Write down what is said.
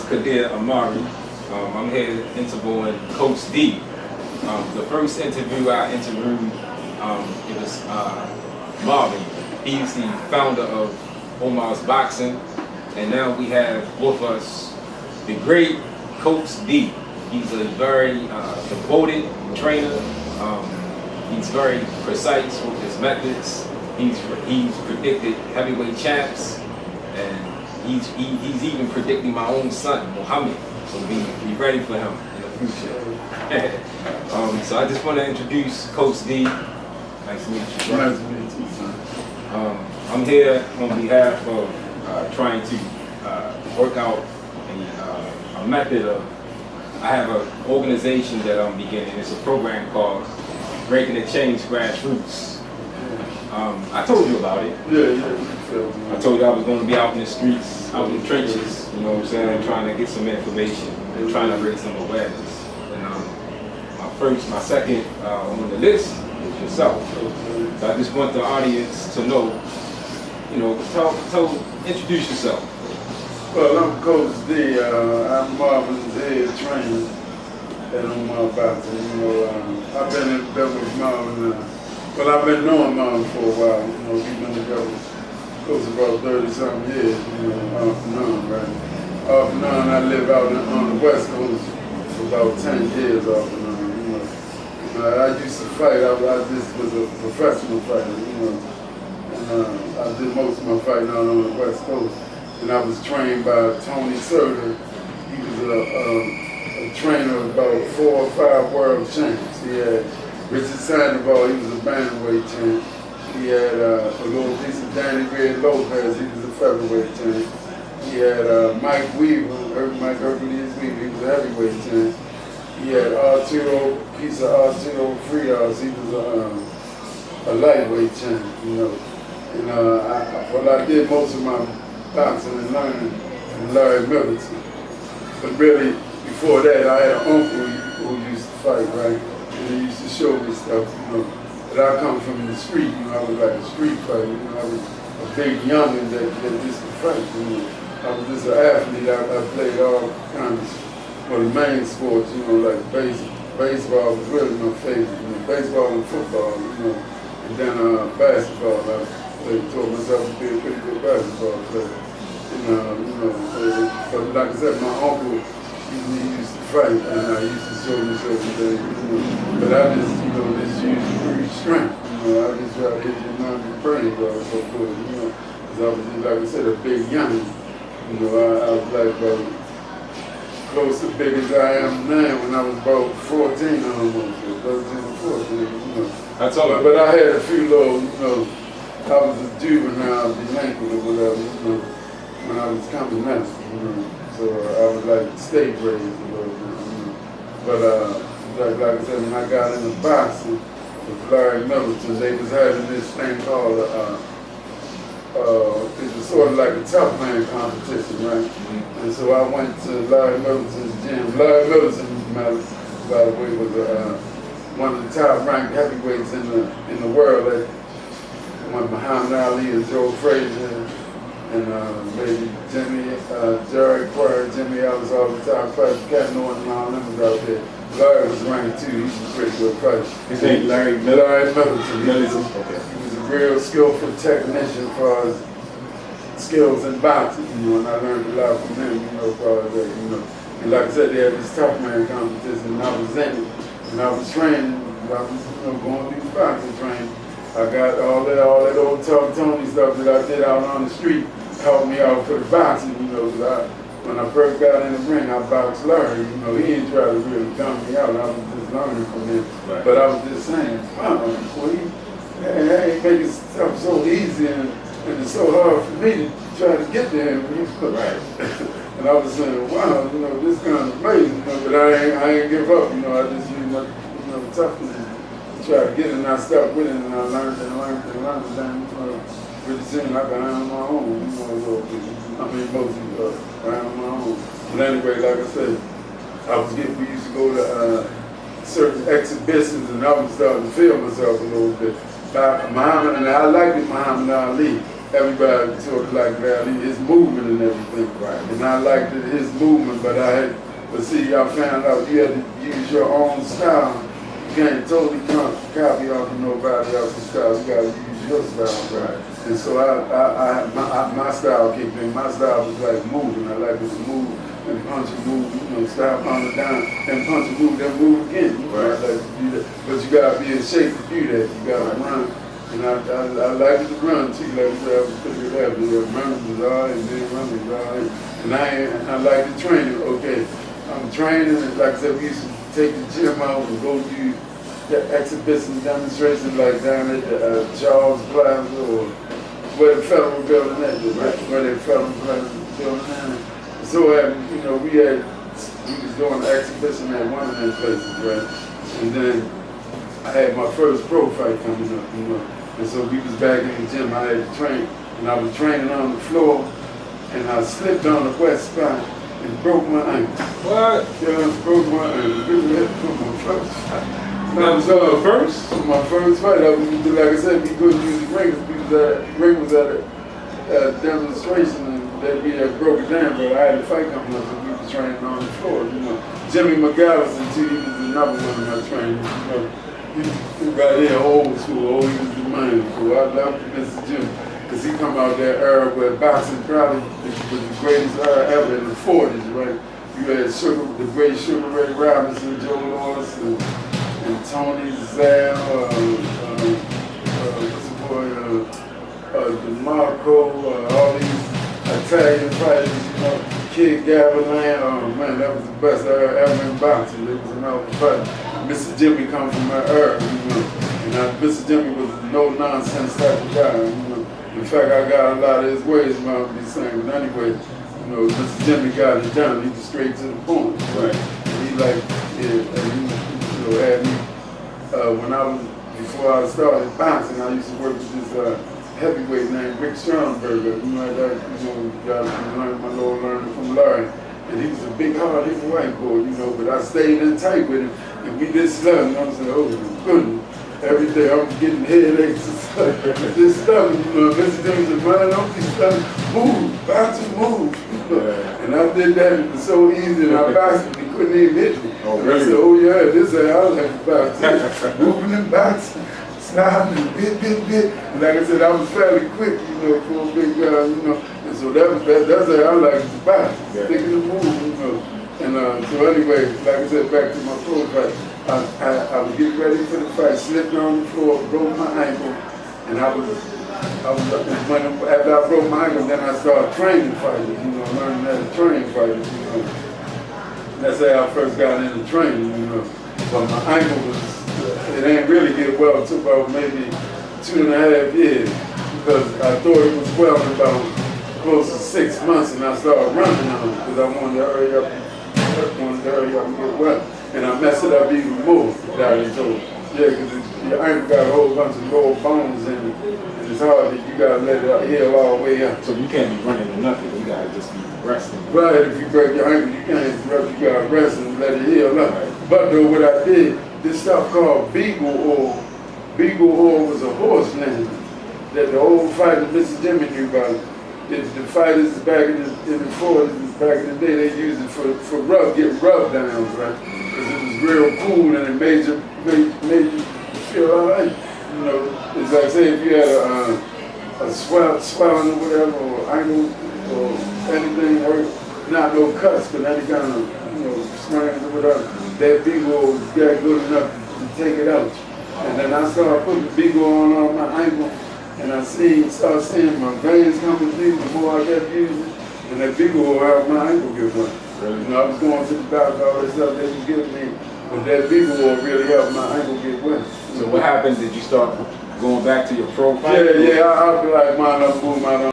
Kadir Amari. I'm here interviewing Coach D. The first interview I interviewed, it was Marvin. He's the founder of Umar Boxing, and now we have with us the great Coach D. He's a very devoted trainer. He's very precise with his methods. He's predicted heavyweight champs, and he's even predicting my own son, Muhammad. So be ready for him in the future. So I just want to introduce Coach D. Nice to meet you. Nice to meet you, son. I'm here on behalf of trying to work out a method of. I have an organization that I'm beginning. It's a program called Breaking the Chains Grassroots. I told you about it. Yeah. I told you I was going to be out in the streets, out in the trenches, you know what I'm saying, trying to get some information and trying to raise some awareness. And my second on the list is yourself. So I just want the audience to know, introduce yourself. Well, I'm Coach D. I'm Marvin's head trainer at Umar Boxing. I've been with Marvin. I've been knowing Marvin for a while. We've been together close to about 30-something years. Off and on, right? Off and on, I live out on the West Coast for about 10 years. Off and on. I used to fight. I just was a professional fighter. And I did most of my fighting out on the West Coast. And I was trained by Tony Serta. He was a trainer of about 4 or 5 world champs. He had Richard Sandoval, he was a bantamweight champ. He had a little piece of Danny Red Lopez, he was a featherweight champ. He had Mike Weaver, Mike Hercules Weaver, he was a heavyweight champ. He had Arturo Frias, he was a lightweight champ, And I did most of my boxing and learning from Larry Middleton. But really, before that, I had an uncle who used to fight, right? And he used to show me stuff, But I come from the street, I was like a street fighter, I was a big youngin' that used to fight, I was just an athlete, I played all kinds of, the main sports, like baseball was really my favorite, baseball and football, and then basketball, I told myself to be a pretty good basketball player, but like I said, my uncle, he used to fight, and I used to show me certain things, but I just, just used brute strength, I just try to hit your non-brain ball so good, because I was, like I said, a big young, I was like close to big as I am now when I was about 14 almost, 13 or 14, That's all. But I had a few little, I was a juvenile delinquent or whatever, when I was coming up, So I was like state raised a little bit, But like I said, when I got into boxing with Larry Middleton, they was having this thing called, it was sort of like a tough man competition, right? And so I went to Larry Middleton's gym. Larry Middleton, by the way, was one of the top ranked heavyweights in the world. When Muhammad Ali and Joe Frazier and maybe Jerry Quire, Jimmy Ellis, all the top fighters, Cat Norton and all them was out there. Larry was ranked too, he was a pretty good fighter. His name Larry Middleton? Larry Middleton. Okay. He was a real skillful technician for his skills in boxing, and I learned a lot from him, as far as that, And like I said, they had this tough man competition, and I was in it, and I was training, I was going through boxing training. I got all that old Tough Tony stuff that I did out on the street helped me out for the boxing, because when I first got in the ring, I boxed Larry, he didn't try to really dumb me out, I was just learning from him. Right. But I was just saying, wow, that ain't making stuff so easy, and it's so hard for me to try to get to him. Right. And I was saying, wow, this kind of amazing, but I ain't give up, I just used my toughness to try to get it, and I stuck with it, and I learned, and then pretty soon I got on my own, a little bit. Mostly on my own. But anyway, like I said, we used to go to certain exhibitions, and I was starting to feel myself a little bit. Muhammad, and I liked Muhammad Ali. everybody sort of like his movement and everything. Right. And I liked his movement, but see, I found out you had to use your own style. You can't totally copy off of nobody else's style. You got to use your style. Right. And so my style kicked in. My style was like moving. I like to move and punch and move, style pound it down and punch and move, then move again. Right. I like to do that. But you got to be in shape to do that. You got to run. And I like to run too. Like I said, I was pretty good at it. Running was all right, and then running was all right. And I like to train. Okay, I'm training, and like I said, we used to take the gym out and go do the exhibition demonstration like down at the Charles Plaza or where the federal building at, where the federal building at. So we was doing the exhibition at one of those places, right? And then I had my first pro fight coming up, And so we was back in the gym. I had to train, and I was training on the floor, and I slipped on the west spine and broke my ankle. What? Yeah, broke my ankle. Really had to put my first fight. That was the first? My first fight. Like I said, we couldn't use the ring. The ring was at a demonstration, and that we had broke it down. But I had a fight coming up, and we was training on the floor. Jimmy McAllister too. He was another one of my trainers. He got here old school. He was the man. So I loved Mr. Jimmy. Because he come out that era where boxing probably was the greatest era ever in the 40s, right? You had the great Sugar Ray Robinson, Joe Louis, and Tony Zell, what's the boy, DeMarco, all these Italian fighters, Kid Gavilan. Oh man, that was the best era ever in boxing. It was another fight. Mr. Jimmy come from that era, and Mr. Jimmy was a no-nonsense type of guy. In fact, I got a lot of his ways about me saying, but anyway, Mr. Jimmy got it done. He was straight to the point. Right. And he had me, before I started boxing, I used to work with this heavyweight named Rick Sternberger. Got my little learning from Larry. And he was a big, hard-hitting white boy, but I stayed in tight with him. And we did stuff, I'm saying, oh my goodness. Every day I'm getting headaches and stuff. This stuff, Mr. James is running on these stuff, move, bounce and move. And I did that, it was so easy, and I bounced, he couldn't even hit me. Oh, and really? I said, oh yeah, this is how I like to bounce. Moving and bouncing, sliding, bit. And like I said, I was fairly quick, for a big guy, And so that's how I like to bounce, sticking the move, And so anyway, like I said, back to my pro fight. I was getting ready for the fight, slipped on the floor, broke my ankle, and after I broke my ankle, then I started training fighters, learning how to train fighters, That's how I first got into training, But my ankle it ain't really get well, it took about maybe 2.5 years, because I thought it was well in about close to 6 months, and I started running on it, because I wanted to hurry up and get well. And I messed it up even more, Daddy told. Yeah, because your ankle got a whole bunch of lower bones in it, and it's hard that you got to let it heal all the way up. So you can't be running or nothing, you got to just be resting. Right, if you break your ankle, you can't rest, you got to rest and let it heal up. Right. But though what I did, this stuff called beagle oil. Beagle oil was a horse name that the old fighter, Mr. Jimmy, knew about. The fighters back in the 40s, back in the day, they used it for getting rub downs, right? Because it was real cool and it made you feel all right. It's like say if you had a swelling or whatever, or ankle or anything hurt, not no cuts, but any kind of sprains or whatever, that Beagle got good enough to take it out. And then I started putting the Beagle on my ankle. And I started seeing my veins coming through the more I kept using it, and that Beagle will help my ankle get well. Really? I was going to the doctor, all this stuff they was giving me, but that Beagle will really help my ankle get well. So what happened? Did you start going back to your pro fight? Yeah, I'll be like, mine up, move mine up.